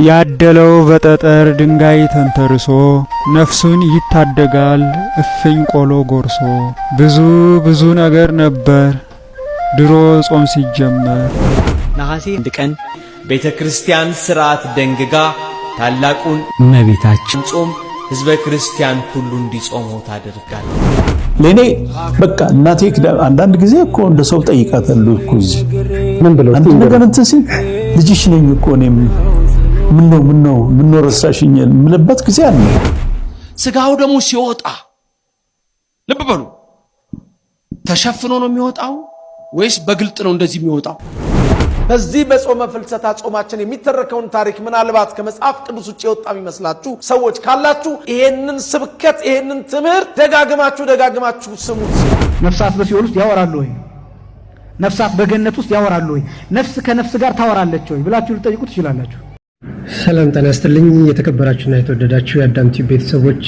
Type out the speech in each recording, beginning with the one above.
ያደለው በጠጠር ድንጋይ ተንተርሶ ነፍሱን ይታደጋል እፍኝ ቆሎ ጎርሶ። ብዙ ነገር ነበር ድሮ ጾም ሲጀመር። ነሐሴ 1 ቀን ቤተክርስቲያን ሥርዓት ደንግጋ ታላቁን እመቤታችን ጾም ሕዝበ ክርስቲያን ሁሉ እንዲጾመው ታደርጋለች። ለኔ በቃ እናቴ አንዳንድ ጊዜ እኮ እንደ ሰው ጠይቃታለሁ እኮ እዚህ ምን ብለው አንተ ነገር እንትን ሲል ልጅሽ ነኝ እኮ እኔም ምን ነው ረሳሽኝ ምልበት ጊዜ አለ። ስጋው ደግሞ ሲወጣ ልብ በሉ ተሸፍኖ ነው የሚወጣው ወይስ በግልጥ ነው እንደዚህ የሚወጣው? በዚህ በጾመ ፍልሰታ ጾማችን የሚተረከውን ታሪክ ምናልባት ከመጽሐፍ ቅዱስ ውጪ የወጣ የሚመስላችሁ ሰዎች ካላችሁ ይሄንን ስብከት ይሄንን ትምህርት ደጋግማችሁ ስሙት። ነፍሳት በሲኦል ውስጥ ያወራሉ ወይ? ነፍሳት በገነት ውስጥ ያወራሉ ወይ? ነፍስ ከነፍስ ጋር ታወራለች ወይ ብላችሁ ልጠይቁ ትችላላችሁ። ሰላም ጤና ይስጥልኝ። የተከበራችሁና የተወደዳችሁ የአዳም ቲዩብ ቤተሰቦች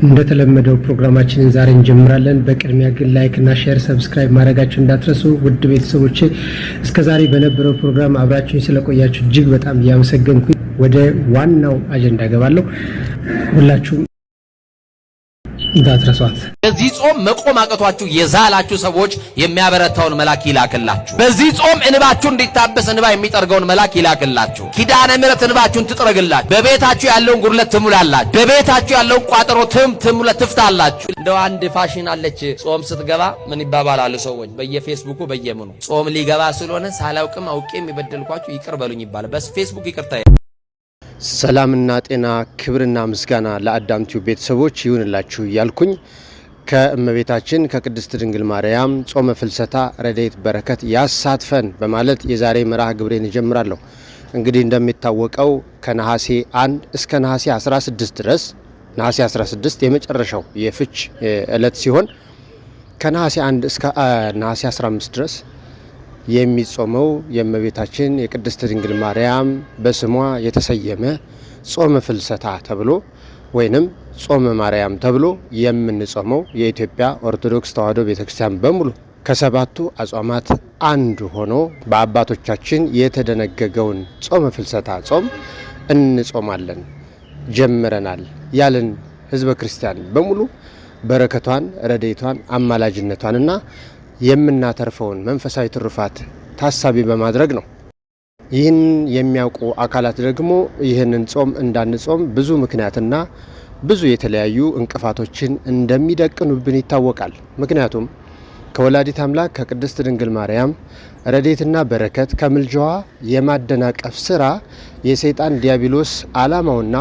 እንደተለመደው ፕሮግራማችንን ዛሬ እንጀምራለን። በቅድሚያ ግን ላይክ እና ሼር ሰብስክራይብ ማድረጋችሁ እንዳትረሱ። ውድ ቤተሰቦች እስከዛሬ በነበረው ፕሮግራም አብራችሁኝ ስለቆያችሁ እጅግ በጣም እያመሰገንኩኝ ወደ ዋናው አጀንዳ ገባለሁ። ሁላችሁም እንዳትረሷት። በዚህ ጾም መቆም አቅቷችሁ የዛላችሁ ሰዎች የሚያበረታውን መልአክ ይላክላችሁ። በዚህ ጾም እንባችሁ እንዲታበስ እንባ የሚጠርገውን መልአክ ይላክላችሁ። ኪዳነ ምሕረት እንባችሁን ትጥረግላችሁ። በቤታችሁ ያለውን ጉድለት ትሙላላችሁ። በቤታችሁ ያለውን ቋጠሮ ትፍታላችሁ። እንደው አንድ ፋሽን አለች። ጾም ስትገባ ምን ይባባላሉ ሰዎች በየፌስቡኩ በየምኑ ጾም ሊገባ ስለሆነ ሳላውቅም አውቄም የበደልኳችሁ ይቅር በሉኝ ይባላል። በፌስቡክ ይቅርታ። ሰላምና ጤና ክብርና ምስጋና ለአዳም ቲዩብ ቤተሰቦች ይሁንላችሁ እያልኩኝ ከእመቤታችን ከቅድስት ድንግል ማርያም ጾመ ፍልሰታ ረድኤት በረከት ያሳትፈን በማለት የዛሬ መርሃ ግብሬን እጀምራለሁ። እንግዲህ እንደሚታወቀው ከነሐሴ 1 እስከ ነሐሴ 16 ድረስ ነሐሴ 16 የመጨረሻው የፍች ዕለት ሲሆን ከነሐሴ 1 እስከ ነሐሴ 15 ድረስ የሚጾመው የእመቤታችን የቅድስት ድንግል ማርያም በስሟ የተሰየመ ጾመ ፍልሰታ ተብሎ ወይንም ጾመ ማርያም ተብሎ የምንጾመው የኢትዮጵያ ኦርቶዶክስ ተዋሕዶ ቤተክርስቲያን በሙሉ ከሰባቱ አጽዋማት አንዱ ሆኖ በአባቶቻችን የተደነገገውን ጾመ ፍልሰታ ጾም እንጾማለን ጀምረናል ያለን ህዝበ ክርስቲያን በሙሉ በረከቷን ረድኤቷን አማላጅነቷንና የምናተርፈውን መንፈሳዊ ትሩፋት ታሳቢ በማድረግ ነው። ይህን የሚያውቁ አካላት ደግሞ ይህንን ጾም እንዳንጾም ብዙ ምክንያትና ብዙ የተለያዩ እንቅፋቶችን እንደሚደቅኑብን ይታወቃል። ምክንያቱም ከወላዲት አምላክ ከቅድስት ድንግል ማርያም ረድኤትና በረከት ከምልጃዋ የማደናቀፍ ስራ የሰይጣን ዲያብሎስ ዓላማውና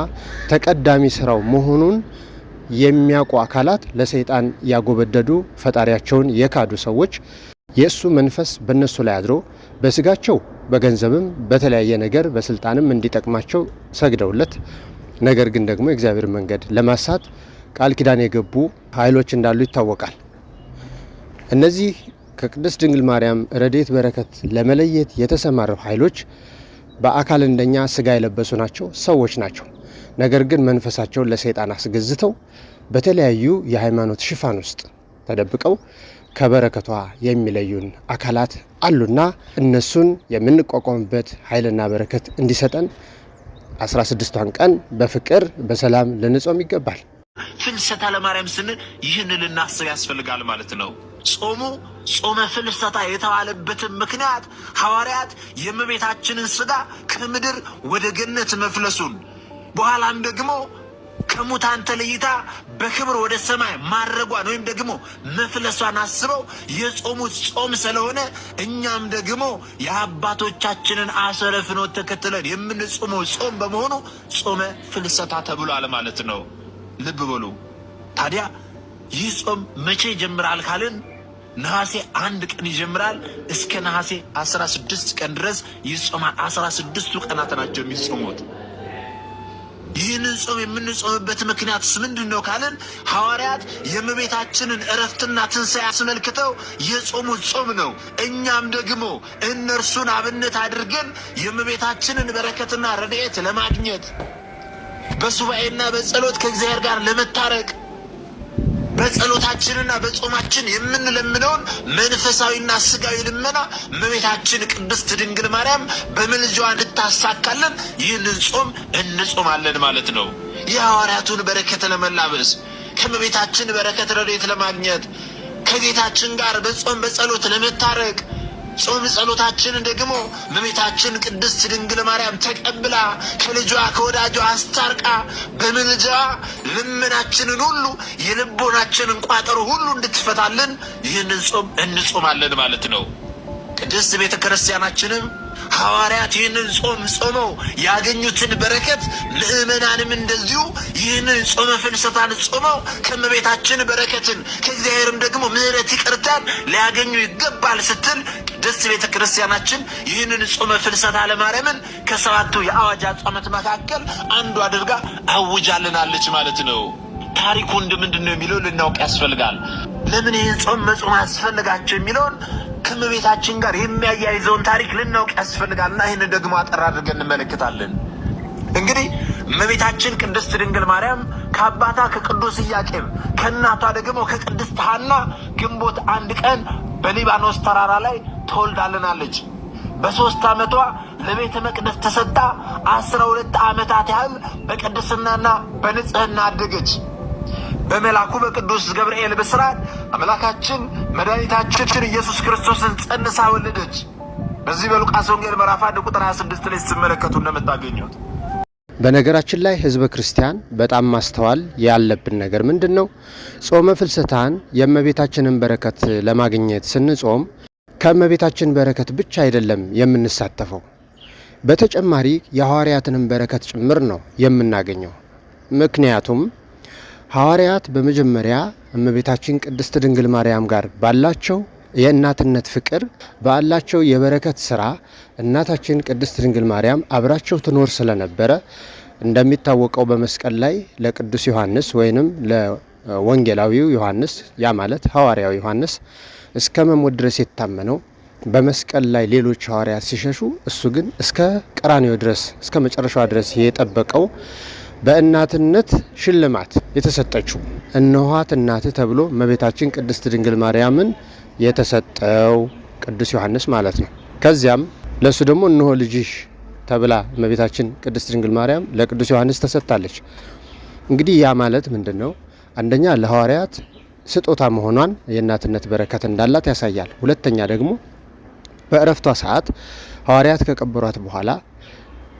ተቀዳሚ ስራው መሆኑን የሚያውቁ አካላት ለሰይጣን ያጎበደዱ ፈጣሪያቸውን የካዱ ሰዎች የእሱ መንፈስ በእነሱ ላይ አድሮ በስጋቸው በገንዘብም በተለያየ ነገር በስልጣንም እንዲጠቅማቸው ሰግደውለት ነገር ግን ደግሞ የእግዚአብሔር መንገድ ለማሳት ቃል ኪዳን የገቡ ኃይሎች እንዳሉ ይታወቃል። እነዚህ ከቅድስት ድንግል ማርያም ረድኤት በረከት ለመለየት የተሰማሩ ኃይሎች በአካል እንደኛ ስጋ የለበሱ ናቸው፣ ሰዎች ናቸው። ነገር ግን መንፈሳቸውን ለሰይጣን አስገዝተው በተለያዩ የሃይማኖት ሽፋን ውስጥ ተደብቀው ከበረከቷ የሚለዩን አካላት አሉና እነሱን የምንቋቋምበት ኃይልና በረከት እንዲሰጠን 16ቷን ቀን በፍቅር በሰላም ልንጾም ይገባል። ፍልሰታ ለማርያም ስንል ይህን ልናስብ ያስፈልጋል ማለት ነው። ጾሙ ጾመ ፍልሰታ የተባለበትን ምክንያት ሐዋርያት የእመቤታችንን ስጋ ከምድር ወደ ገነት መፍለሱን በኋላም ደግሞ ከሙታን ተለይታ በክብር ወደ ሰማይ ማረጓን ወይም ደግሞ መፍለሷን አስበው የጾሙት ጾም ስለሆነ እኛም ደግሞ የአባቶቻችንን አሰረ ፍኖት ተከትለን የምንጾመው ጾም በመሆኑ ጾመ ፍልሰታ ተብሏል ማለት ነው። ልብ በሉ። ታዲያ ይህ ጾም መቼ ይጀምራል ካልን ነሐሴ 1 ቀን ይጀምራል። እስከ ነሐሴ 16 ቀን ድረስ ይጾማል። 16ቱ ቀናት ናቸው የሚጾሙት። ይህንን ጾም የምንጾምበት ምክንያት ምንድነው ካልን ሐዋርያት የእመቤታችንን ዕረፍትና ትንሣኤ አስመልክተው የጾሙት ጾም ነው። እኛም ደግሞ እነርሱን አብነት አድርገን የእመቤታችንን በረከትና ረድኤት ለማግኘት በሱባኤና በጸሎት ከእግዚአብሔር ጋር ለመታረቅ በጸሎታችንና በጾማችን የምንለምነውን መንፈሳዊና ስጋዊ ልመና እመቤታችን ቅድስት ድንግል ማርያም በምልጃዋ እንድታሳካለን ይህንን ጾም እንጾማለን ማለት ነው። የሐዋርያቱን በረከት ለመላበስ ከእመቤታችን በረከት ረድኤት ለማግኘት ከጌታችን ጋር በጾም በጸሎት ለመታረቅ ጾም ጸሎታችንን ደግሞ እመቤታችን ቅድስት ድንግል ማርያም ተቀብላ ከልጇ ከወዳጇ አስታርቃ በምልጃዋ ልመናችንን ሁሉ የልቦናችንን ቋጠሮ ሁሉ እንድትፈታልን ይህንን ጾም እንጾማለን ማለት ነው። ቅድስት ቤተ ክርስቲያናችንም ሐዋርያት ይህንን ጾም ጾመው ያገኙትን በረከት ምእመናንም እንደዚሁ ይህንን ጾመ ፍልሰታን ጾመው ከእመቤታችን በረከትን ከእግዚአብሔርም ደግሞ ምሕረት ይቅርታን ሊያገኙ ይገባል ስትል ቅድስት ቤተ ክርስቲያናችን ይህንን ጾመ ፍልሰታ ለማርያምን ከሰባቱ የአዋጅ አጽዋማት መካከል አንዱ አድርጋ አውጃልናለች ማለት ነው። ታሪኩ ምንድን ነው የሚለው ልናውቅ ያስፈልጋል። ለምን ይህን ጾም መጾም ያስፈልጋቸው የሚለውን ከእመቤታችን ጋር የሚያያይዘውን ታሪክ ልናውቅ ያስፈልጋልና ይህንን ደግሞ አጠር አድርገን እንመለከታለን። እንግዲህ እመቤታችን ቅድስት ድንግል ማርያም ከአባቷ ከቅዱስ ኢያቄም ከእናቷ ደግሞ ከቅድስት ሐና ግንቦት 1 ቀን በሊባኖስ ተራራ ላይ ተወልዳልናለች። በ3 ዓመቷ ለቤተ መቅደስ ተሰጣ 12 ዓመታት ያህል በቅድስናና በንጽህና አደገች። በመልአኩ በቅዱስ ገብርኤል ብስራት አምላካችን መድኃኒታችን ኢየሱስ ክርስቶስን ጸንሳ ወለደች። በዚህ በሉቃስ ወንጌል ምዕራፍ 1 ቁጥር 26 ላይ ስትመለከቱ እንደምታገኙት። በነገራችን ላይ ህዝበ ክርስቲያን በጣም ማስተዋል ያለብን ነገር ምንድነው? ጾመ ፍልሰታን የእመቤታችንን በረከት ለማግኘት ስንጾም ከእመቤታችን በረከት ብቻ አይደለም የምንሳተፈው፣ በተጨማሪ የሐዋርያትንም በረከት ጭምር ነው የምናገኘው። ምክንያቱም ሐዋርያት በመጀመሪያ እመቤታችን ቅድስት ድንግል ማርያም ጋር ባላቸው የእናትነት ፍቅር ባላቸው የበረከት ስራ እናታችን ቅድስት ድንግል ማርያም አብራቸው ትኖር ስለነበረ እንደሚታወቀው በመስቀል ላይ ለቅዱስ ዮሐንስ ወይንም ለወንጌላዊው ዮሐንስ ያ ማለት ሐዋርያው ዮሐንስ እስከ መሞት ድረስ የታመነው በመስቀል ላይ ሌሎች ሐዋርያት ሲሸሹ እሱ ግን እስከ ቀራንዮ ድረስ እስከ መጨረሻው ድረስ የጠበቀው በእናትነት ሽልማት የተሰጠችው እነኋት እናት ተብሎ እመቤታችን ቅድስት ድንግል ማርያምን የተሰጠው ቅዱስ ዮሐንስ ማለት ነው። ከዚያም ለሱ ደግሞ እነሆ ልጅሽ ተብላ እመቤታችን ቅድስት ድንግል ማርያም ለቅዱስ ዮሐንስ ተሰጥታለች። እንግዲህ ያ ማለት ምንድነው? አንደኛ ለሐዋርያት ስጦታ መሆኗን የእናትነት በረከት እንዳላት ያሳያል። ሁለተኛ ደግሞ በእረፍቷ ሰዓት ሐዋርያት ከቀበሯት በኋላ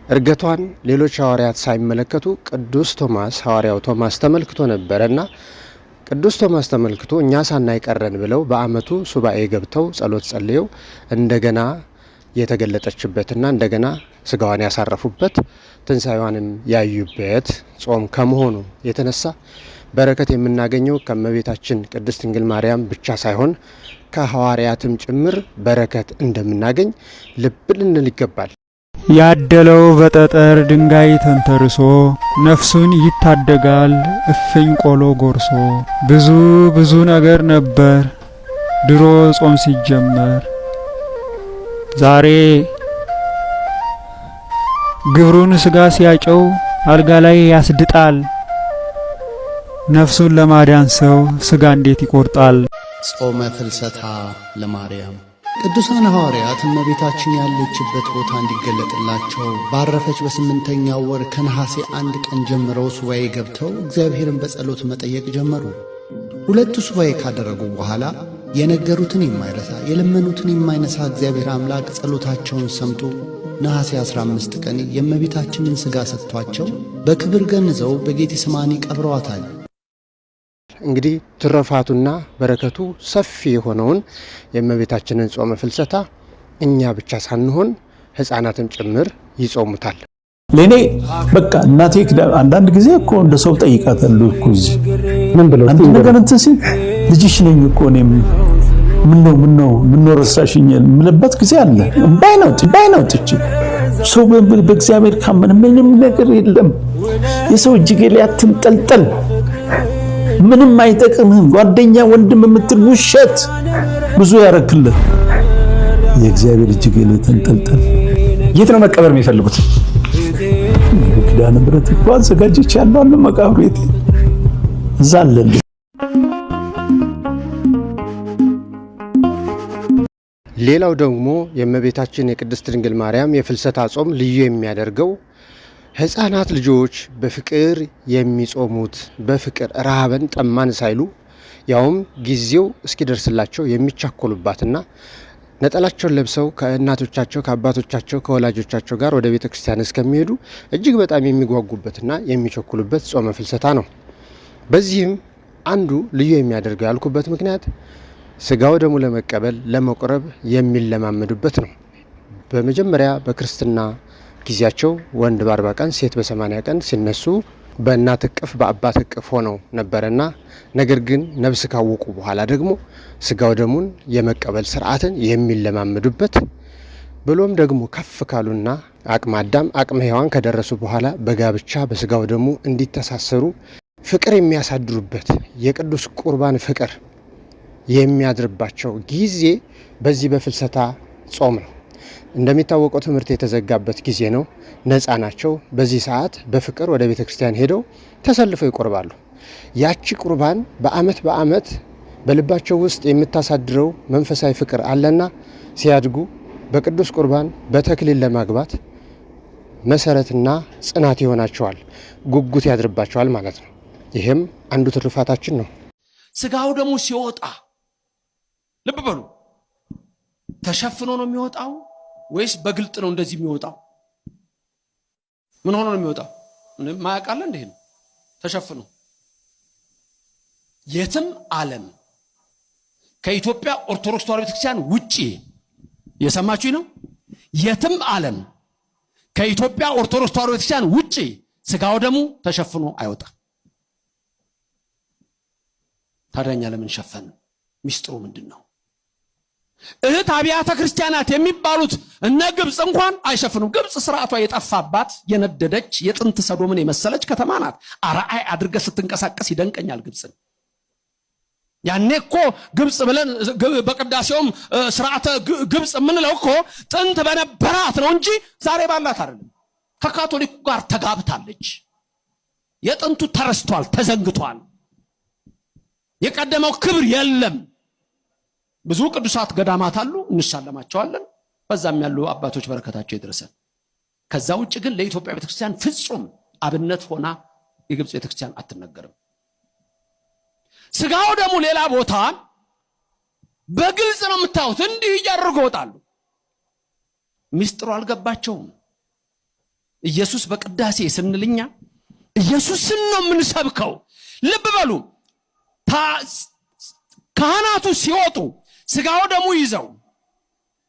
እርገቷን ሌሎች ሐዋርያት ሳይመለከቱ ቅዱስ ቶማስ ሐዋርያው ቶማስ ተመልክቶ ነበርና ቅዱስ ቶማስ ተመልክቶ እኛ ሳናይ ቀረን ብለው በአመቱ ሱባኤ ገብተው ጸሎት ጸልየው እንደገና የተገለጠችበትና እንደገና ስጋዋን ያሳረፉበት ትንሳኤዋንም ያዩበት ጾም ከመሆኑ የተነሳ በረከት የምናገኘው ከእመቤታችን ቅድስት ድንግል ማርያም ብቻ ሳይሆን ከሐዋርያትም ጭምር በረከት እንደምናገኝ ልብ ልንል ይገባል። ያደለው በጠጠር ድንጋይ ተንተርሶ ነፍሱን ይታደጋል እፍኝ ቆሎ ጎርሶ። ብዙ ብዙ ነገር ነበር ድሮ ጾም ሲጀመር። ዛሬ ግብሩን ስጋ ሲያጨው አልጋ ላይ ያስድጣል። ነፍሱን ለማዳን ሰው ስጋ እንዴት ይቆርጣል? ጾመ ፍልሰታ ለማርያም ቅዱሳን ሐዋርያት እመቤታችን ያለችበት ቦታ እንዲገለጥላቸው ባረፈች በ8ኛው ወር ከነሐሴ 1 ቀን ጀምረው ሱባኤ ገብተው እግዚአብሔርን በጸሎት መጠየቅ ጀመሩ። 2 ሱባኤ ካደረጉ በኋላ የነገሩትን የማይረሳ የለመኑትን የማይነሳ እግዚአብሔር አምላክ ጸሎታቸውን ሰምቶ ነሐሴ 15 ቀን የእመቤታችንን ሥጋ ሰጥቷቸው በክብር ገንዘው በጌቴሰማኒ ቀብረዋታል። እንግዲህ ትረፋቱና በረከቱ ሰፊ የሆነውን የእመቤታችንን ጾመ ፍልሰታ እኛ ብቻ ሳንሆን ሕፃናትም ጭምር ይጾሙታል። ለኔ በቃ እናቴ አንዳንድ ጊዜ እኮ እንደ ሰው ጠይቃታለሁ እኮ እዚህ ምን ብለው አንተ ነገር እንትን ሲል ልጅሽ ነኝ እኮ እኔም ምን ነው ረሳሽኝ የምልበት ጊዜ አለ። ባይነውጥ ሰው በእግዚአብሔር ካመነ ምንም ነገር የለም። የሰው እጅ ላይ አትንጠልጠል። ምንም አይጠቅምህም። ጓደኛ ወንድም የምትል ውሸት ብዙ ያረክልህ። የእግዚአብሔር እጅግ ላይ ተንጠልጠል። የት ነው መቀበር የሚፈልጉት? ኪዳነ ምሕረት እኮ አዘጋጀች ያለው መቃብር ቤት እዛ አለ። ሌላው ደግሞ የእመቤታችን የቅድስት ድንግል ማርያም የፍልሰታ ጾም ልዩ የሚያደርገው ሕፃናት ልጆች በፍቅር የሚጾሙት በፍቅር ረሃብን ጠማን ሳይሉ ያውም ጊዜው እስኪደርስላቸው የሚቻኮሉባትና ነጠላቸውን ለብሰው ከእናቶቻቸው ከአባቶቻቸው ከወላጆቻቸው ጋር ወደ ቤተ ክርስቲያን እስከሚሄዱ እጅግ በጣም የሚጓጉበትና የሚቸኩሉበት ጾመ ፍልሰታ ነው። በዚህም አንዱ ልዩ የሚያደርገው ያልኩበት ምክንያት ስጋው ደሙ ለመቀበል ለመቁረብ የሚለማመዱበት ነው። በመጀመሪያ በክርስትና ጊዜያቸው ወንድ በ40 ቀን ሴት በ80 ቀን ሲነሱ በእናት እቅፍ በአባት እቅፍ ሆነው ነበርና ነገር ግን ነፍስ ካወቁ በኋላ ደግሞ ስጋው ደሙን የመቀበል ስርዓትን የሚለማመዱበት ብሎም ደግሞ ከፍ ካሉና አቅመ አዳም አቅመ ሔዋን ከደረሱ በኋላ በጋብቻ በስጋው ደሙ እንዲተሳሰሩ ፍቅር የሚያሳድሩበት የቅዱስ ቁርባን ፍቅር የሚያድርባቸው ጊዜ በዚህ በፍልሰታ ጾም ነው። እንደሚታወቀው ትምህርት የተዘጋበት ጊዜ ነው። ነፃ ናቸው። በዚህ ሰዓት በፍቅር ወደ ቤተ ክርስቲያን ሄደው ተሰልፈው ይቆርባሉ። ያቺ ቁርባን በአመት በልባቸው ውስጥ የምታሳድረው መንፈሳዊ ፍቅር አለና ሲያድጉ በቅዱስ ቁርባን በተክሊል ለማግባት መሰረትና ጽናት ይሆናቸዋል፣ ጉጉት ያድርባቸዋል ማለት ነው። ይሄም አንዱ ትሩፋታችን ነው። ስጋው ደግሞ ሲወጣ ልብ በሉ፣ ተሸፍኖ ነው የሚወጣው ወይስ በግልጥ ነው እንደዚህ የሚወጣው? ምን ሆኖ ነው የሚወጣው? ማያውቃለ እንዴ ነው ተሸፍኖ። የትም ዓለም ከኢትዮጵያ ኦርቶዶክስ ተዋሕዶ ቤተክርስቲያን ውጪ የሰማችሁ ነው። የትም ዓለም ከኢትዮጵያ ኦርቶዶክስ ተዋሕዶ ቤተክርስቲያን ውጪ ስጋው ደግሞ ተሸፍኖ አይወጣም። ታዲያ ለምን ሸፈን? ሚስጥሩ ምንድነው? እህት አብያተ ክርስቲያናት የሚባሉት እነ ግብጽ እንኳን አይሸፍኑም። ግብጽ ስርዓቷ የጠፋባት የነደደች የጥንት ሰዶምን የመሰለች ከተማ ናት። አርአይ አድርገ ስትንቀሳቀስ ይደንቀኛል ግብጽን። ያኔ እኮ ግብጽ ብለን በቅዳሴውም ስርዓተ ግብጽ የምንለው እኮ ጥንት በነበራት ነው እንጂ ዛሬ ባላት አይደለም። ከካቶሊኩ ጋር ተጋብታለች። የጥንቱ ተረስቷል፣ ተዘንግቷል። የቀደመው ክብር የለም። ብዙ ቅዱሳት ገዳማት አሉ፣ እንሳለማቸዋለን። በዛም ያሉ አባቶች በረከታቸው ይድረሰን። ከዛ ውጭ ግን ለኢትዮጵያ ቤተክርስቲያን ፍጹም አብነት ሆና የግብጽ ቤተክርስቲያን አትነገርም። ስጋው ደግሞ ሌላ ቦታ በግልጽ ነው የምታዩት። እንዲህ እያደረጉ ይወጣሉ። ሚስጥሩ አልገባቸውም። ኢየሱስ በቅዳሴ ስንልኛ ኢየሱስን ነው የምንሰብከው። ልብ በሉ፣ ካህናቱ ሲወጡ ስጋው ደሙ ይዘው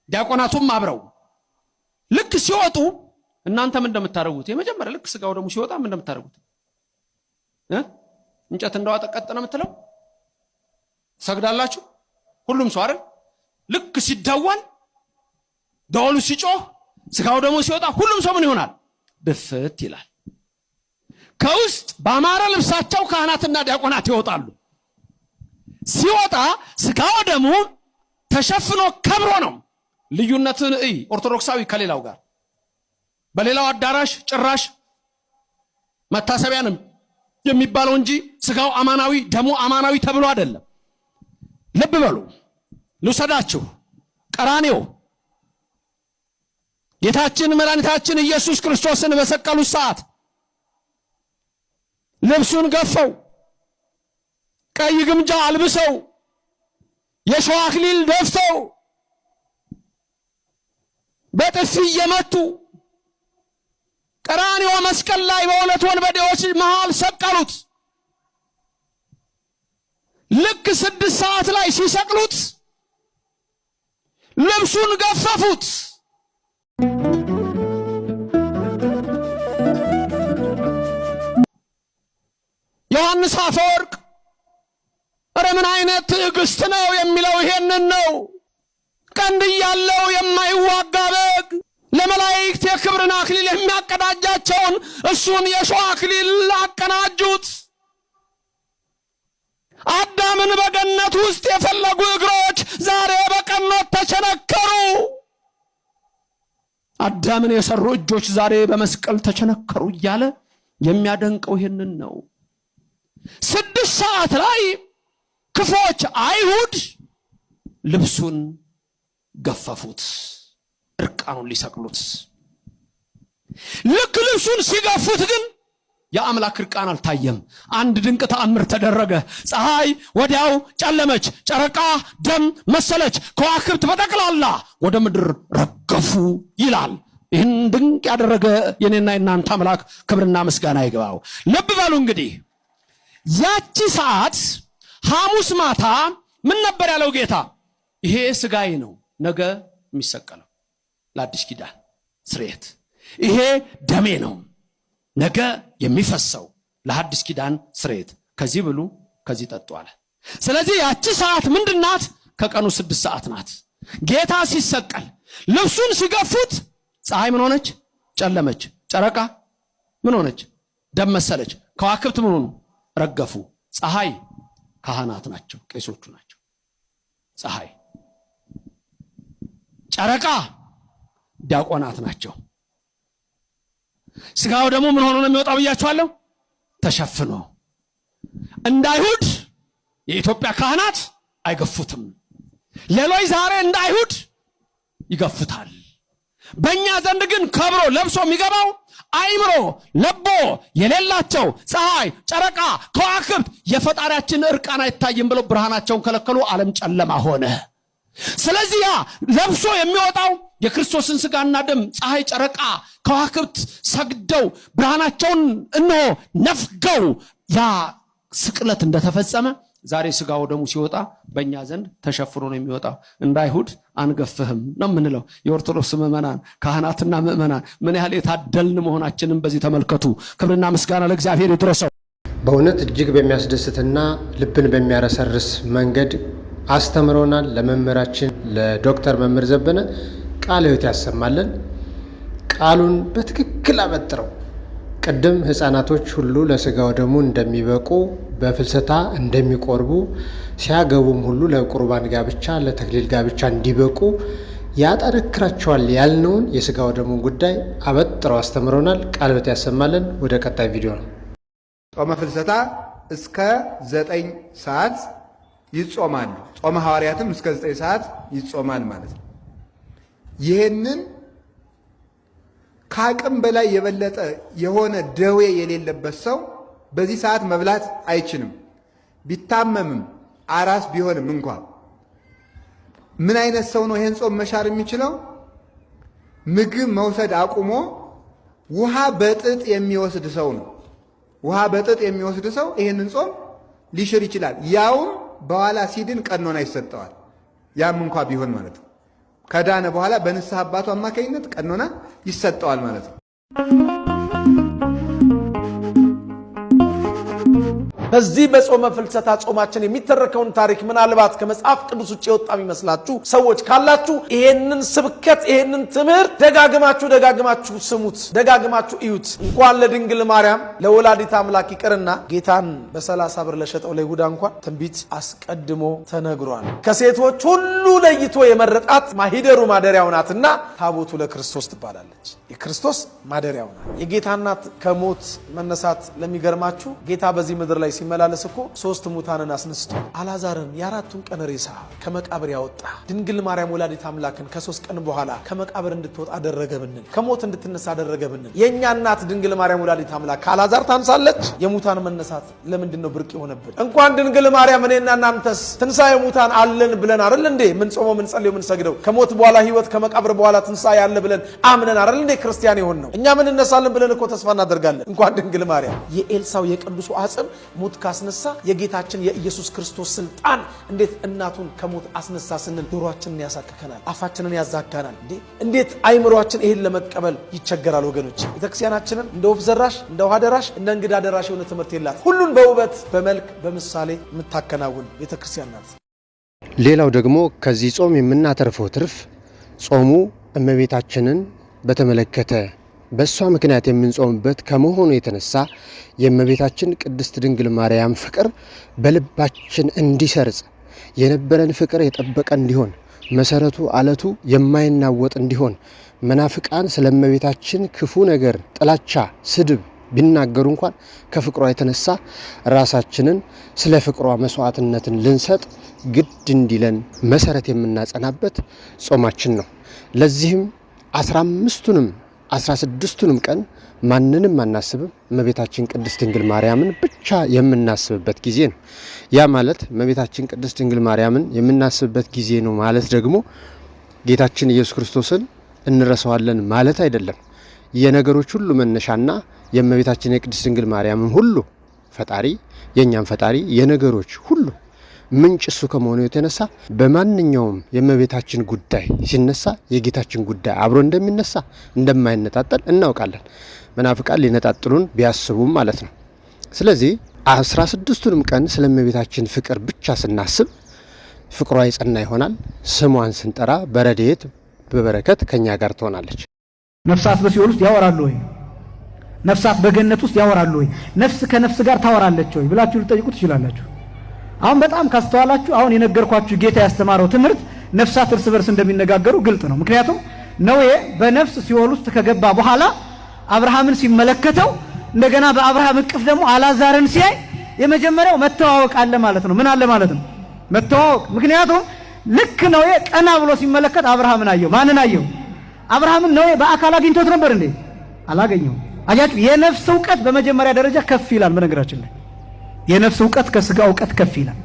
ዲያቆናቱም አብረው ልክ ሲወጡ እናንተ ምን እንደምታደርጉት የመጀመሪያ ልክ ስጋው ደሙ ሲወጣ ምን እንደምታደርጉት እንጨት እንደዋጠቀጠ ነው የምትለው ሰግዳላችሁ። ሁሉም ሰው አይደል? ልክ ሲደወል ደወሉ ሲጮህ ስጋው ደሙ ሲወጣ ሁሉም ሰው ምን ይሆናል? ድፍት ይላል። ከውስጥ በአማረ ልብሳቸው ካህናትና ዲያቆናት ይወጣሉ። ሲወጣ ስጋው ደሙ ተሸፍኖ ከብሮ ነው። ልዩነትን ኦርቶዶክሳዊ ከሌላው ጋር በሌላው አዳራሽ ጭራሽ መታሰቢያንም የሚባለው እንጂ ስጋው አማናዊ ደሙ አማናዊ ተብሎ አይደለም። ልብ በሉ፣ ልውሰዳችሁ። ቀራንዮ ጌታችን መድኃኒታችን ኢየሱስ ክርስቶስን በሰቀሉት ሰዓት ልብሱን ገፈው ቀይ ግምጃ አልብሰው የሾህ አክሊል ደፍተው በጥፊ እየመቱ ቀራንዮ መስቀል ላይ በሁለት ወንበዴዎች መሃል ሰቀሉት። ልክ 6 ሰዓት ላይ ሲሰቅሉት ልብሱን ገፈፉት። ዮሐንስ አፈወርቅ ኧረ ምን አይነት ትዕግስት ነው የሚለው ይሄንን ነው። ቀንድ ያለው የማይዋጋ በግ ለመላእክት የክብርን አክሊል የሚያቀዳጃቸውን እሱን የሾህ አክሊል አቀናጁት። አዳምን በገነት ውስጥ የፈለጉ እግሮች ዛሬ በቀኖት ተቸነከሩ። አዳምን የሰሩ እጆች ዛሬ በመስቀል ተቸነከሩ እያለ የሚያደንቀው ይሄንን ነው። 6 ሰዓት ላይ ክፎች አይሁድ ልብሱን ገፈፉት፣ እርቃኑን ሊሰቅሉት። ልክ ልብሱን ሲገፉት ግን የአምላክ እርቃን አልታየም። አንድ ድንቅ ተአምር ተደረገ። ፀሐይ ወዲያው ጨለመች፣ ጨረቃ ደም መሰለች፣ ከዋክብት በጠቅላላ ወደ ምድር ረገፉ ይላል። ይህን ድንቅ ያደረገ የኔና የናንተ አምላክ ክብርና ምስጋና ይግባው። ልብ በሉ እንግዲህ ያቺ ሰዓት ሐሙስ ማታ ምን ነበር ያለው ጌታ? ይሄ ስጋዬ ነው ነገ የሚሰቀለው ለአዲስ ኪዳን ስርየት፣ ይሄ ደሜ ነው ነገ የሚፈሰው ለሐዲስ ኪዳን ስርየት፣ ከዚህ ብሉ ከዚህ ጠጡ አለ። ስለዚህ ያቺ ሰዓት ምንድናት? ከቀኑ 6 ሰዓት ናት። ጌታ ሲሰቀል ልብሱን ሲገፉት ፀሐይ ምን ሆነች? ጨለመች። ጨረቃ ምን ሆነች? ደም መሰለች። ከዋክብት ምን ሆኑ? ረገፉ። ፀሐይ ካህናት ናቸው፣ ቄሶቹ ናቸው። ፀሐይ፣ ጨረቃ ዲያቆናት ናቸው። ስጋው ደግሞ ምን ሆኖ ነው የሚወጣው ብያችኋለሁ? ተሸፍኖ። እንዳይሁድ የኢትዮጵያ ካህናት አይገፉትም። ሌሎች ዛሬ እንዳይሁድ ይገፉታል። በእኛ ዘንድ ግን ከብሮ ለብሶ የሚገባው አይምሮ ለቦ የሌላቸው ፀሐይ፣ ጨረቃ፣ ከዋክብት የፈጣሪያችን እርቃን አይታይም ብለው ብርሃናቸውን ከለከሉ። ዓለም ጨለማ ሆነ። ስለዚህ ያ ለብሶ የሚወጣው የክርስቶስን ስጋና ደም ፀሐይ፣ ጨረቃ፣ ከዋክብት ሰግደው ብርሃናቸውን እነሆ ነፍገው ያ ስቅለት እንደተፈጸመ ዛሬ ስጋው ደሙ ሲወጣ በእኛ ዘንድ ተሸፍኖ ነው የሚወጣው። እንዳይሁድ አንገፍህም ነው የምንለው። የኦርቶዶክስ ምዕመናን ካህናትና ምዕመናን ምን ያህል የታደልን መሆናችንን በዚህ ተመልከቱ። ክብርና ምስጋና ለእግዚአብሔር ይድረሰው። በእውነት እጅግ በሚያስደስትና ልብን በሚያረሰርስ መንገድ አስተምሮናል። ለመምህራችን ለዶክተር መምህር ዘበነ ቃለ ሕይወት ያሰማልን። ቃሉን በትክክል አበጥረው ቅድም ህፃናቶች ሁሉ ለስጋው ደሙ እንደሚበቁ በፍልሰታ እንደሚቆርቡ ሲያገቡም ሁሉ ለቁርባን ጋብቻ ለተክሊል ጋብቻ እንዲበቁ ያጠነክራቸዋል ያልነውን የስጋው ደሙን ጉዳይ አበጥረው አስተምሮናል። ቃለ ሕይወት ያሰማልን። ወደ ቀጣይ ቪዲዮ ነው። ጾመ ፍልሰታ እስከ 9 ሰዓት ይጾማሉ። ጾመ ሐዋርያትም እስከ 9 ሰዓት ይጾማል ማለት ነው። ይህንን ከአቅም በላይ የበለጠ የሆነ ደዌ የሌለበት ሰው በዚህ ሰዓት መብላት አይችልም። ቢታመምም አራስ ቢሆንም እንኳን ምን አይነት ሰው ነው ይሄን ጾም መሻር የሚችለው? ምግብ መውሰድ አቁሞ ውሃ በጥጥ የሚወስድ ሰው ነው። ውሃ በጥጥ የሚወስድ ሰው ይሄንን ጾም ሊሽር ይችላል። ያውም በኋላ ሲድን ቀኖና ይሰጠዋል። ያም እንኳ ቢሆን ማለት ነው። ከዳነ በኋላ በንስሐ አባቱ አማካኝነት ቀኖና ይሰጠዋል ማለት ነው። በዚህ በጾመ ፍልሰታ ጾማችን የሚተረከውን ታሪክ ምናልባት ከመጽሐፍ ቅዱስ ውጭ የወጣ የሚመስላችሁ ሰዎች ካላችሁ ይሄንን ስብከት ይሄንን ትምህርት ደጋግማችሁ ስሙት፣ ደጋግማችሁ እዩት። እንኳን ለድንግል ማርያም ለወላዲት አምላክ ይቅርና ጌታን በ30 ብር ለሸጠው ለይሁዳ እንኳን ትንቢት አስቀድሞ ተነግሯል። ከሴቶች ሁሉ ለይቶ የመረጣት ማሂደሩ ማደሪያው ናትና ታቦቱ ለክርስቶስ ትባላለች። የክርስቶስ ማደሪያው ናት። የጌታ እናት ከሞት መነሳት ለሚገርማችሁ ጌታ በዚህ ምድር ላይ ሲመላለስ እኮ 3 ሙታንን አስነስቶ አልዓዛርን የ4ቱን ቀን ሬሳ ከመቃብር ያወጣ ድንግል ማርያም ወላዲት አምላክን ከ3 ቀን በኋላ ከመቃብር እንድትወጣ አደረገ ብንል፣ ከሞት እንድትነሳ አደረገ ብንል፣ የኛ እናት ድንግል ማርያም ወላዲት አምላክ ከአልዓዛር ታንሳለች? የሙታን መነሳት ለምንድን ነው ብርቅ የሆነብን? እንኳን ድንግል ማርያም እኔና እናንተስ ትንሳኤ ሙታን አለን ብለን አይደል እንዴ ምን ጾመው ምን ጸልየው ምን ሰግደው ከሞት በኋላ ህይወት ከመቃብር በኋላ ትንሳኤ ያለ ብለን አምነን አይደል እንዴ ክርስቲያን የሆን ነው። እኛ ምን እነሳለን ብለን እኮ ተስፋ እናደርጋለን። እንኳን ድንግል ማርያም የኤልሳው የቅዱሱ አጽም ሞት ካስነሳ የጌታችን የኢየሱስ ክርስቶስ ስልጣን እንዴት እናቱን ከሞት አስነሳ ስንል ጆሮአችንን ያሳክከናል፣ አፋችንን ያዛጋናል። እንዴት አይምሮአችን ይሄን ለመቀበል ይቸገራል? ወገኖች ቤተክርስቲያናችንን እንደ ወፍ ዘራሽ እንደ ውሃ ደራሽ እንደ እንግዳ ደራሽ የሆነ ትምህርት የላት። ሁሉን በውበት በመልክ በምሳሌ የምታከናውን ቤተክርስቲያን ናት። ሌላው ደግሞ ከዚህ ጾም የምናተርፈው ትርፍ ጾሙ እመቤታችንን በተመለከተ በእሷ ምክንያት የምንጾምበት ከመሆኑ የተነሳ የእመቤታችን ቅድስት ድንግል ማርያም ፍቅር በልባችን እንዲሰርጽ የነበረን ፍቅር የጠበቀ እንዲሆን መሰረቱ አለቱ የማይናወጥ እንዲሆን መናፍቃን ስለ እመቤታችን ክፉ ነገር፣ ጥላቻ፣ ስድብ ቢናገሩ እንኳን ከፍቅሯ የተነሳ ራሳችንን ስለ ፍቅሯ መስዋዕትነትን ልንሰጥ ግድ እንዲለን መሰረት የምናጸናበት ጾማችን ነው። ለዚህም 15ቱንም 16ቱንም ቀን ማንንም አናስብም፣ እመቤታችን ቅድስት ድንግል ማርያምን ብቻ የምናስብበት ጊዜ ነው። ያ ማለት እመቤታችን ቅድስት ድንግል ማርያምን የምናስብበት ጊዜ ነው ማለት ደግሞ ጌታችን ኢየሱስ ክርስቶስን እንረሳዋለን ማለት አይደለም። የነገሮች ሁሉ መነሻና የእመቤታችን የቅድስት ድንግል ማርያምን ሁሉ ፈጣሪ የኛም ፈጣሪ የነገሮች ሁሉ ምንጭ እሱ ከመሆኑ የተነሳ በማንኛውም የእመቤታችን ጉዳይ ሲነሳ የጌታችን ጉዳይ አብሮ እንደሚነሳ እንደማይነጣጠል እናውቃለን። መናፍቃን ሊነጣጥሉን ቢያስቡም ማለት ነው። ስለዚህ 16ቱንም ቀን ስለ እመቤታችን ፍቅር ብቻ ስናስብ ፍቅሯ የጸና ይሆናል። ስሟን ስንጠራ በረድኤት በበረከት ከኛ ጋር ትሆናለች። ነፍሳት በሲኦል ውስጥ ያወራሉ ወይ? ነፍሳት በገነት ውስጥ ያወራሉ ወይ? ነፍስ ከነፍስ ጋር ታወራለች ወይ ብላችሁ ልጠይቁ ትችላላችሁ። አሁን በጣም ካስተዋላችሁ አሁን የነገርኳችሁ ጌታ ያስተማረው ትምህርት ነፍሳት እርስ በርስ እንደሚነጋገሩ ግልጽ ነው። ምክንያቱም ነዌ በነፍስ ሲኦል ውስጥ ከገባ በኋላ አብርሃምን ሲመለከተው እንደገና በአብርሃም እቅፍ ደግሞ አላዛርን ሲያይ የመጀመሪያው መተዋወቅ አለ ማለት ነው። ምን አለ ማለት ነው? መተዋወቅ። ምክንያቱም ልክ ነዌ ቀና ብሎ ሲመለከት አብርሃምን አየው። ማንን አየው? አብርሃምን ነዌ በአካል አግኝቶት ነበር እንዴ? አላገኘው። አያችሁ፣ የነፍስ ዕውቀት በመጀመሪያ ደረጃ ከፍ ይላል። በነገራችን ላይ የነፍስ ዕውቀት ከስጋ ዕውቀት ከፍ ይላል።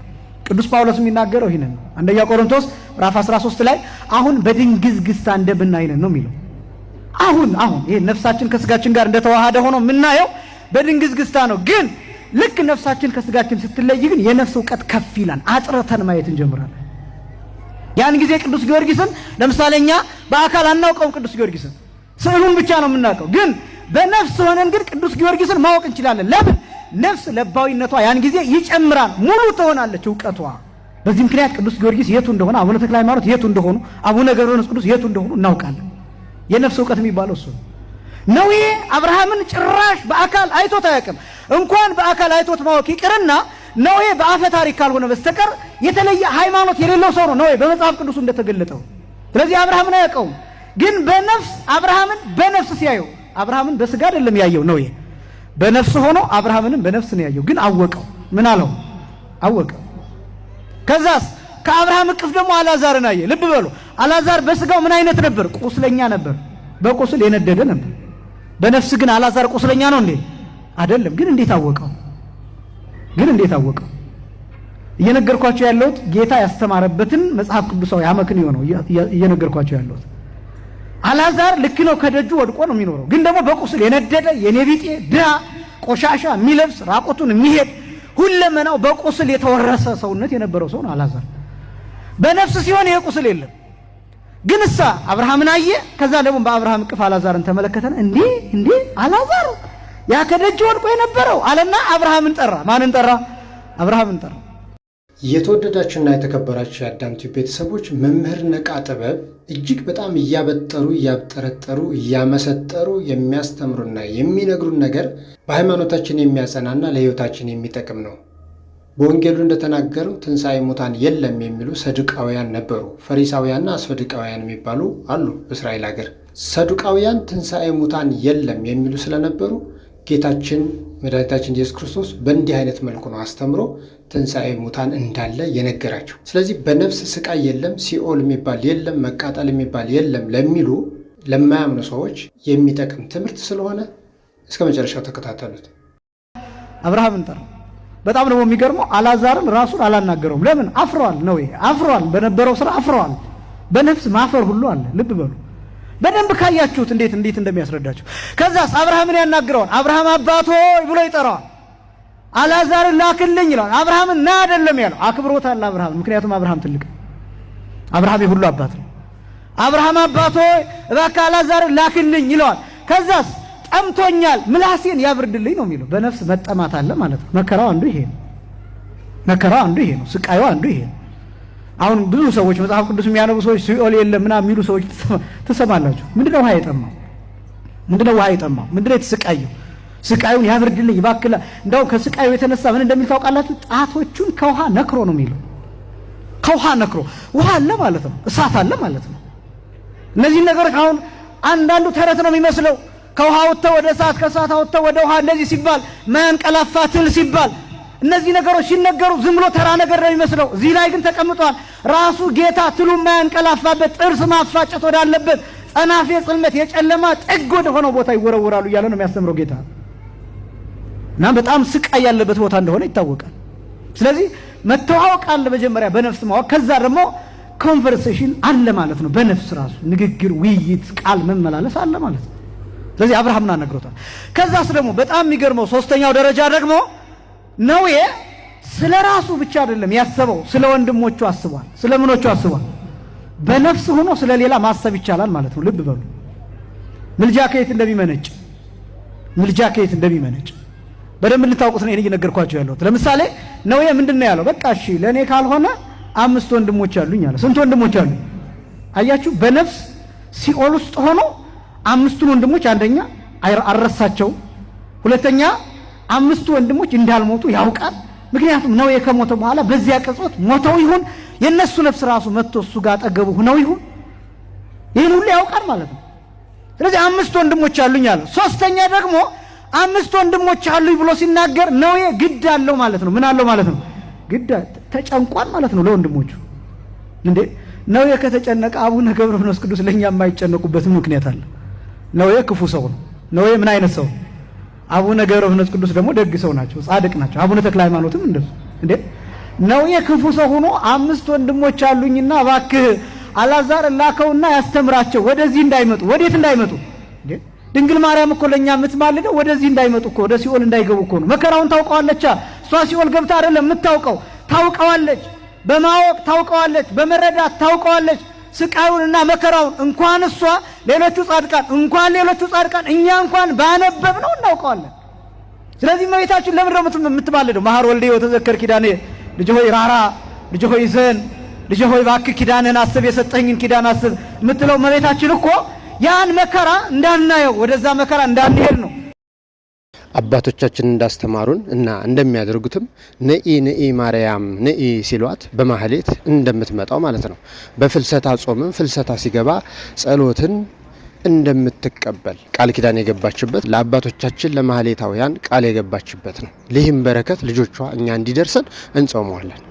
ቅዱስ ጳውሎስ የሚናገረው ይሄንን ነው። አንደኛ ቆሮንቶስ ምዕራፍ 13 ላይ አሁን በድንግዝግዝታ እንደምናይነን ነው የሚለው። አሁን ይሄ ነፍሳችን ከስጋችን ጋር እንደተዋሃደ ሆኖ የምናየው በድንግዝግዝታ ነው። ግን ልክ ነፍሳችን ከስጋችን ስትለይ ግን የነፍስ ዕውቀት ከፍ ይላል። አጥርተን ማየት እንጀምራለን። ያን ጊዜ ቅዱስ ጊዮርጊስን ለምሳሌ እኛ በአካል አናውቀውም። ቅዱስ ጊዮርጊስን ስዕሉን ብቻ ነው የምናውቀው። ግን በነፍስ ሆነን ግን ቅዱስ ጊዮርጊስን ማወቅ እንችላለን። ለምን? ነፍስ ለባዊነቷ ያን ጊዜ ይጨምራል፣ ሙሉ ትሆናለች ዕውቀቷ። በዚህ ምክንያት ቅዱስ ጊዮርጊስ የቱ እንደሆነ፣ አቡነ ተክለ ሃይማኖት የቱ እንደሆኑ፣ አቡነ ገብረ መንፈስ ቅዱስ የቱ እንደሆኑ እናውቃለን። የነፍስ ዕውቀት የሚባለው እሱ ነው። ይሄ አብርሃምን ጭራሽ በአካል አይቶት አያውቅም። እንኳን በአካል አይቶት ማወቅ ይቅርና ነዌ በአፈ ታሪክ ካልሆነ በስተቀር የተለየ ሃይማኖት የሌለው ሰው ነው ነዌ በመጽሐፍ ቅዱስ እንደተገለጠው። ስለዚህ አብርሃምን አያውቀውም። ግን በነፍስ አብርሃምን በነፍስ ሲያየው፣ አብርሃምን በስጋ አይደለም ያየው ነዌ በነፍስ ሆኖ አብርሃምንም በነፍስ ነው ያየው። ግን አወቀው። ምን አለው? አወቀው። ከዛስ ከአብርሃም እቅፍ ደግሞ አላዛርን አየ። ልብ በሉ፣ አላዛር በስጋው ምን አይነት ነበር? ቁስለኛ ነበር። በቁስል የነደደ ነበር። በነፍስ ግን አላዛር ቁስለኛ ነው እንዴ? አይደለም። ግን እንዴት አወቀው? እየነገርኳቸው ያለሁት ጌታ ያስተማረበትን መጽሐፍ ቅዱሳዊ አመክንዮ ነው እየነገርኳቸው ያለሁት። አላዛር ልክ ነው፣ ከደጁ ወድቆ ነው የሚኖረው። ግን ደግሞ በቁስል የነደደ የኔቢጤ ድሃ ቆሻሻ የሚለብስ ራቁቱን የሚሄድ ሁለመናው በቁስል የተወረሰ ሰውነት የነበረው ሰው ነው አላዛር። በነፍስ ሲሆን ይሄ ቁስል የለም። ግን እሳ አብርሃምን አየ። ከዛ ደግሞ በአብርሃም እቅፍ አላዛርን ተመለከተና እንዴ አላዛር ያ ከደጁ ወድቆ የነበረው አለና አብርሃምን ጠራ። ማንን ጠራ? አብርሃምን ጠራ። የተወደዳችሁና የተከበራችሁ የአዳም ቲዩብ ቤተሰቦች መምህር ነቃ ጥበብ እጅግ በጣም እያበጠሩ እያብጠረጠሩ እያመሰጠሩ የሚያስተምሩና የሚነግሩን ነገር በሃይማኖታችን የሚያጸናና ለሕይወታችን የሚጠቅም ነው። በወንጌሉ እንደተናገረው ትንሣኤ ሙታን የለም የሚሉ ሰዱቃውያን ነበሩ። ፈሪሳውያንና አስፈዱቃውያን የሚባሉ አሉ በእስራኤል ሀገር። ሰዱቃውያን ትንሣኤ ሙታን የለም የሚሉ ስለነበሩ ጌታችን መድኃኒታችን ኢየሱስ ክርስቶስ በእንዲህ አይነት መልኩ ነው አስተምሮ ትንሣኤ ሙታን እንዳለ የነገራቸው። ስለዚህ በነፍስ ስቃይ የለም፣ ሲኦል የሚባል የለም፣ መቃጠል የሚባል የለም ለሚሉ ለማያምኑ ሰዎች የሚጠቅም ትምህርት ስለሆነ እስከ መጨረሻው ተከታተሉት። አብርሃምን ጠራ። በጣም ደግሞ የሚገርመው አላዛርን ራሱን አላናገረውም። ለምን? አፍሯል ነው አፍሯል። በነበረው ስራ አፍሯል። በነፍስ ማፈር ሁሉ አለ። ልብ በሉ በደንብ ካያችሁት እንዴት እንደሚያስረዳችሁ። ከዛስ አብርሃምን ያናግረዋል። አብርሃም አባቶ ብሎ ይጠራዋል። አላዛርን ላክልኝ ይላል። አብርሃምን ና አይደለም ያለው፣ አክብሮታል አብርሃም። ምክንያቱም አብርሃም ትልቅ፣ አብርሃም የሁሉ አባት ነው። አብርሃም አባቶ እባክህ አላዛርን ላክልኝ ይለዋል። ከዛስ ጠምቶኛል ምላሴን ያብርድልኝ ነው የሚለው። በነፍስ መጠማት አለ ማለት ነው። መከራው አንዱ ይሄ ነው። ስቃዩ አንዱ ይሄ ነው። አሁን ብዙ ሰዎች መጽሐፍ ቅዱስ የሚያነቡ ሰዎች ሲኦል የለም ምናምን የሚሉ ሰዎች ትሰማላችሁ። ምንድነው ውሃ የጠማው? ምንድነው የተሰቃየው? ስቃዩን ያብርድልኝ ባክላ። እንደው ከስቃዩ የተነሳ ምን እንደሚል ታውቃላችሁ? ጣቶቹን ከውሃ ነክሮ ነው የሚለው። ከውሃ ነክሮ ውሃ አለ ማለት ነው፣ እሳት አለ ማለት ነው። እነዚህ ነገሮች አሁን አንዳንዱ ተረት ነው የሚመስለው። ከውሃ ወጥተው ወደ እሳት ከእሳት ወጥተው ወደ ውሃ እንደዚህ ሲባል ማያንቀላፋ ትል ሲባል እነዚህ ነገሮች ሲነገሩ ዝም ብሎ ተራ ነገር ነው የሚመስለው። እዚህ ላይ ግን ተቀምጧል ራሱ ጌታ ትሉ ማያንቀላፋበት ጥርስ ማፋጨት ወዳለበት ጸናፌ ጽልመት የጨለማ ጥግ ወደ ሆነው ቦታ ይወረወራሉ እያለ ነው የሚያስተምረው ጌታ። እና በጣም ስቃይ ያለበት ቦታ እንደሆነ ይታወቃል። ስለዚህ መተዋወቅ አለ መጀመሪያ በነፍስ ማወቅ፣ ከዛ ደግሞ ኮንቨርሴሽን አለ ማለት ነው። በነፍስ ራሱ ንግግር፣ ውይይት፣ ቃል መመላለስ አለ ማለት ነው። ስለዚህ አብርሃምና ነግሮታል። ከዛስ ደግሞ በጣም የሚገርመው ሶስተኛው ደረጃ ደግሞ ነዌ ስለ ራሱ ብቻ አይደለም ያሰበው፣ ስለ ወንድሞቹ አስቧል። ስለ ምኖቹ አስቧል? በነፍስ ሆኖ ስለ ሌላ ማሰብ ይቻላል ማለት ነው። ልብ በሉ ምልጃ ከየት እንደሚመነጭ በደንብ እንድታውቁት ነው እየነገርኳችሁ ያለሁት። ለምሳሌ ነዌ ምንድነው ያለው? በቃ እሺ ለኔ ካልሆነ 5 ወንድሞች አሉኝ አለ። ስንት ወንድሞች አሉ? አያችሁ፣ በነፍስ ሲኦል ውስጥ ሆኖ 5ቱን ወንድሞች አንደኛ አልረሳቸው፣ ሁለተኛ 5ቱ ወንድሞች እንዳልሞቱ ያውቃል። ምክንያቱም ነዌ ከሞተ በኋላ በዚያ ቅጽበት ሞተው ይሁን የነሱ ነፍስ ራሱ መጥቶ እሱ ጋር አጠገቡ ሆነው ይሁን ይሄን ሁሉ ያውቃል ማለት ነው። ስለዚህ 5 ወንድሞች አሉኝ አለ። ሶስተኛ ደግሞ 5 ወንድሞች አሉኝ ብሎ ሲናገር ነዌ ግድ አለው ማለት ነው። ምን አለው ማለት ነው? ግድ ተጨንቋል ማለት ነው ለወንድሞቹ። እንዴ ነዌ ከተጨነቀ አቡነ ገብረ መንፈስ ቅዱስ ለኛ የማይጨነቁበት ምክንያት አለ። ነዌ ክፉ ሰው ነው። ነዌ ምን አይነት ሰው? አቡነ ገብረ መንፈስ ቅዱስ ደግሞ ደግ ሰው ናቸው፣ ጻድቅ ናቸው። አቡነ ተክለ ሃይማኖትም እንደሱ። እንዴ ነዌ ክፉ ሰው ሆኖ 5 ወንድሞች አሉኝና እባክህ አልዓዛር ላከውና ያስተምራቸው ወደዚህ እንዳይመጡ። ወዴት እንዳይመጡ? እንዴ ድንግል ማርያም እኮ ለኛ የምትማልደው ወደዚህ እንዳይመጡ እኮ ወደ ሲኦል እንዳይገቡ እኮ ነው። መከራውን ታውቀዋለች። እሷ ሲኦል ገብታ አይደለም የምታውቀው፣ ታውቀዋለች። በማወቅ ታውቀዋለች፣ በመረዳት ታውቀዋለች። ስቃዩንና መከራውን እንኳን እሷ ሌሎቹ ጻድቃን እኛ እንኳን ባነበብ ነው እናውቀዋለን። ስለዚህ እመቤታችን ለምን ነው የምትማልደው? መሐር ወልዴ ወተዘከር ኪዳኔ፣ ልጅ ሆይ ራራ፣ ልጅ ሆይ ዘን፣ ልጅ ሆይ እባክህ ኪዳንህን አስብ፣ የሰጠኝን ኪዳን አስብ የምትለው እመቤታችን እኮ ያን መከራ እንዳናየው ወደዛ መከራ እንዳንሄድ ነው። አባቶቻችን እንዳስተማሩን እና እንደሚያደርጉትም ነኢ ማርያም ነኢ ሲሏት በማህሌት እንደምትመጣው ማለት ነው። በፍልሰታ ጾምም ፍልሰታ ሲገባ ጸሎትን እንደምትቀበል ቃል ኪዳን የገባችበት ለአባቶቻችን ለማህሌታውያን ቃል የገባችበት ነው። ይህም በረከት ልጆቿ እኛ እንዲደርሰን እንጾመዋለን።